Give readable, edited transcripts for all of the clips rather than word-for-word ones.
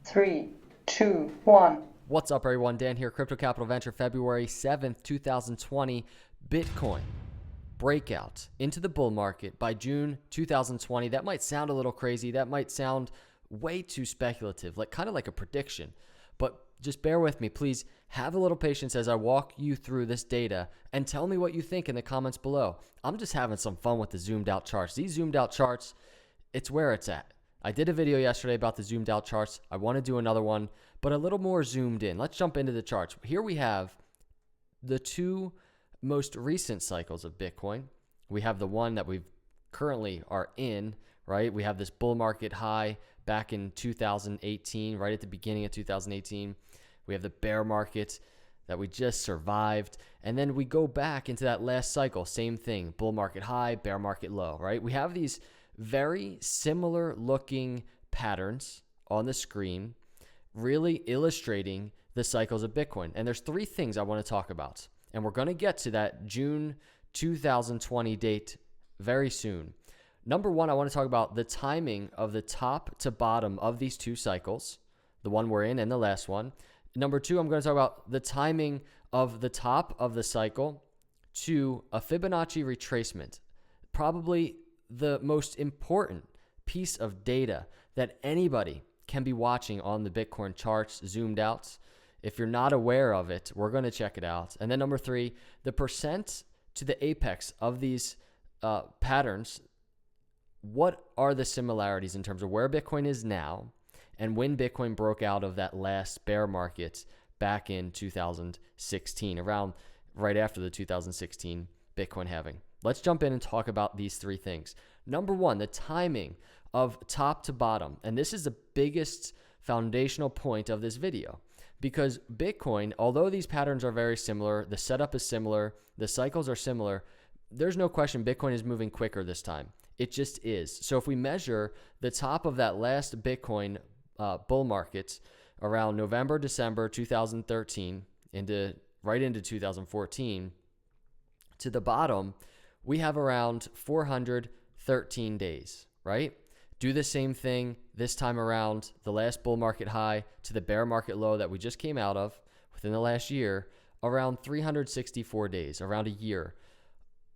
Three, two, one. What's up, everyone? Dan here, Crypto Capital Venture, February 7th, 2020. Bitcoin breakout into the bull market by June 2020. That might sound a little crazy. That might sound way too speculative, kind of like a prediction. But just bear with me, please. Have a little patience as I walk you through this data and tell me what you think in the comments below. I'm just having some fun with the zoomed out charts. These zoomed out charts, it's where it's at. I did a video yesterday about the zoomed out charts. I want to do another one, but a little more zoomed in. Let's jump into the charts. Here we have the two most recent cycles of Bitcoin. We have the one that we currently are in, right? We have this bull market high back in 2018, right at the beginning of 2018. We have the bear market that we just survived. And then we go back into that last cycle, same thing, bull market high, bear market low, right? We have these very similar looking patterns on the screen, really illustrating the cycles of Bitcoin. And there's three things I want to talk about. And we're going to get to that June 2020 date very soon. Number one, I want to talk about the timing of the top to bottom of these two cycles, the one we're in and the last one. Number two, I'm going to talk about the timing of the top of the cycle to a Fibonacci retracement. Probably the most important piece of data that anybody can be watching on the Bitcoin charts zoomed out. If you're not aware of it, we're going to check it out. And then number three, the percent to the apex of these patterns. What are the similarities in terms of where Bitcoin is now and when Bitcoin broke out of that last bear market back in 2016, around right after the 2016 Bitcoin halving? Let's jump in and talk about these three things. Number one, the timing of top to bottom. And this is the biggest foundational point of this video, because Bitcoin, although these patterns are very similar, the setup is similar, the cycles are similar, there's no question Bitcoin is moving quicker this time. It just is. So if we measure the top of that last Bitcoin bull market around November, December 2013 right into 2014, to the bottom, we have around 413 days, right? Do the same thing this time around, the last bull market high to the bear market low that we just came out of within the last year, around 364 days, around a year.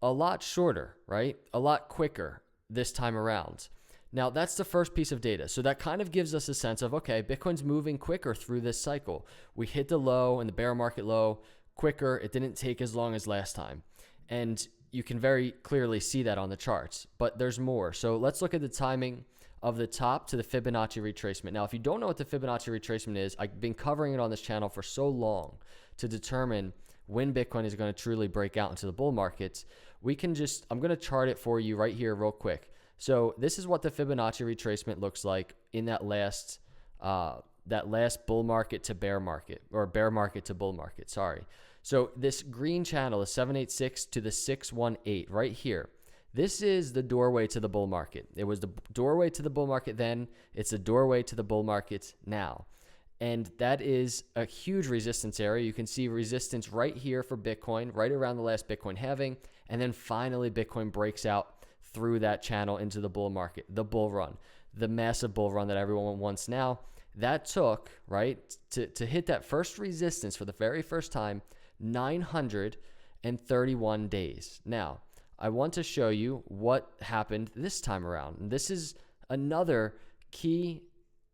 A lot shorter, right? A lot quicker this time around. Now, that's the first piece of data. So that kind of gives us a sense of, okay, Bitcoin's moving quicker through this cycle. We hit the low and the bear market low quicker. It didn't take as long as last time. And you can very clearly see that on the charts, but there's more. So let's look at the timing of the top to the Fibonacci retracement. Now, if you don't know what the Fibonacci retracement is, I've been covering it on this channel for so long to determine when Bitcoin is going to truly break out into the bull market. I'm going to chart it for you right here real quick. So this is what the Fibonacci retracement looks like in that last bull market to bear market, or bear market to bull market, sorry. So this green channel, the 786 to the 618 right here, this is the doorway to the bull market. It was the doorway to the bull market then. It's the doorway to the bull market now. And that is a huge resistance area. You can see resistance right here for Bitcoin, right around the last Bitcoin halving. And then finally, Bitcoin breaks out through that channel into the bull market, the bull run, the massive bull run that everyone wants now. That took, right, to hit that first resistance for the very first time, 931 days. Now, I want to show you what happened this time around. And this is another key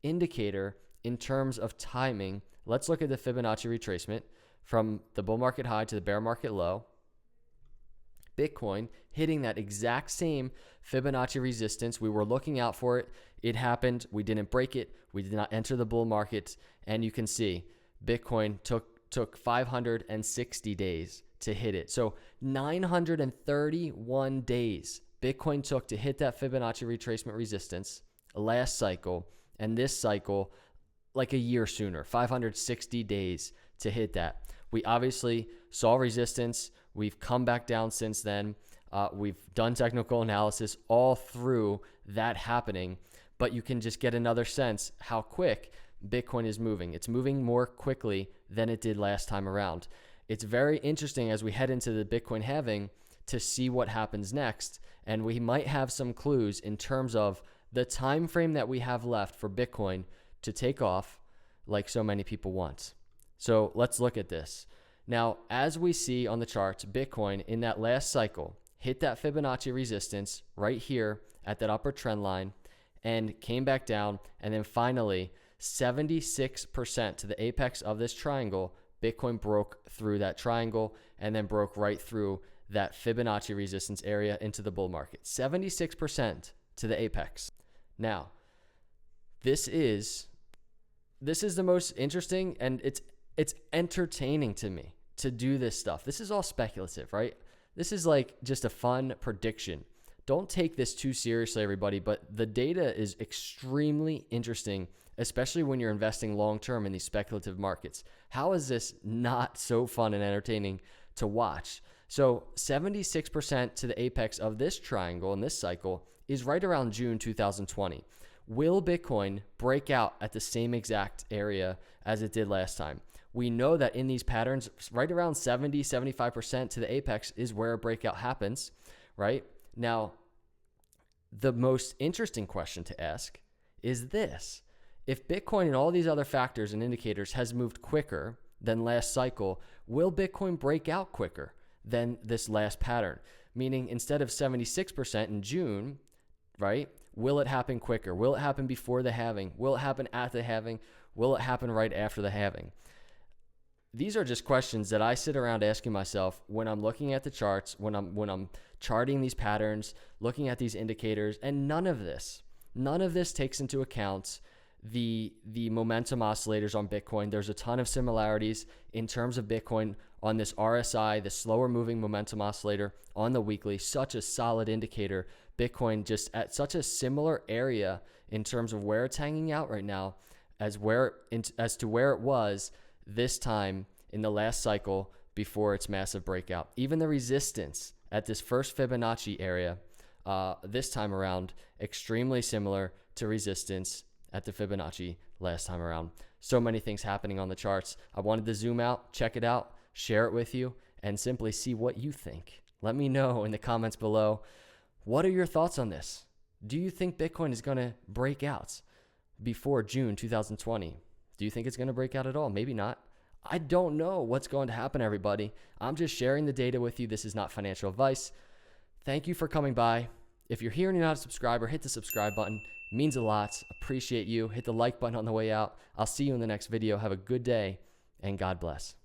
indicator in terms of timing. Let's look at the Fibonacci retracement from the bull market high to the bear market low. Bitcoin hitting that exact same Fibonacci resistance. We were looking out for it. It happened. We didn't break it. We did not enter the bull market. And you can see Bitcoin took 560 days to hit it. So 931 days Bitcoin took to hit that Fibonacci retracement resistance last cycle, and this cycle like a year sooner, 560 days to hit that. We obviously saw resistance. We've come back down since then. We've done technical analysis all through that happening, but you can just get another sense how quick Bitcoin is moving. It's moving more quickly than it did last time around. It's very interesting as we head into the Bitcoin halving to see what happens next, and we might have some clues in terms of the time frame that we have left for Bitcoin to take off like so many people want. So let's look at this. Now, as we see on the charts, Bitcoin in that last cycle hit that Fibonacci resistance right here at that upper trend line and came back down. And then finally, 76% to the apex of this triangle, Bitcoin broke through that triangle and then broke right through that Fibonacci resistance area into the bull market. 76% to the apex. Now, this is the most interesting, and it's entertaining to me to do this stuff. This is all speculative, right? This is like just a fun prediction. Don't take this too seriously, everybody, but the data is extremely interesting, especially when you're investing long-term in these speculative markets. How is this not so fun and entertaining to watch? So 76% to the apex of this triangle in this cycle is right around June 2020. Will Bitcoin break out at the same exact area as it did last time? We know that in these patterns, right around 70, 75% to the apex is where a breakout happens, right? Now, the most interesting question to ask is this. If Bitcoin and all these other factors and indicators has moved quicker than last cycle, will Bitcoin break out quicker than this last pattern? Meaning instead of 76% in June, right? Will it happen quicker? Will it happen before the halving? Will it happen at the halving? Will it happen right after the halving? These are just questions that I sit around asking myself when I'm looking at the charts, when I'm charting these patterns, looking at these indicators, and none of this takes into account the momentum oscillators on Bitcoin. There's a ton of similarities in terms of Bitcoin on this RSI, the slower moving momentum oscillator on the weekly, such a solid indicator. Bitcoin just at such a similar area in terms of where it's hanging out right now as to where it was this time in the last cycle before its massive breakout. Even the resistance at this first Fibonacci area this time around, extremely similar to resistance at the Fibonacci last time around. So many things happening on the charts. I wanted to zoom out, check it out, share it with you, and simply see what you think. Let me know in the comments below. What are your thoughts on this? Do you think Bitcoin is going to break out before June 2020? Do you think it's going to break out at all? Maybe not. I don't know what's going to happen, everybody. I'm just sharing the data with you. This is not financial advice. Thank you for coming by. If you're here and you're not a subscriber, hit the subscribe button. It means a lot. Appreciate you. Hit the like button on the way out. I'll see you in the next video. Have a good day, and God bless.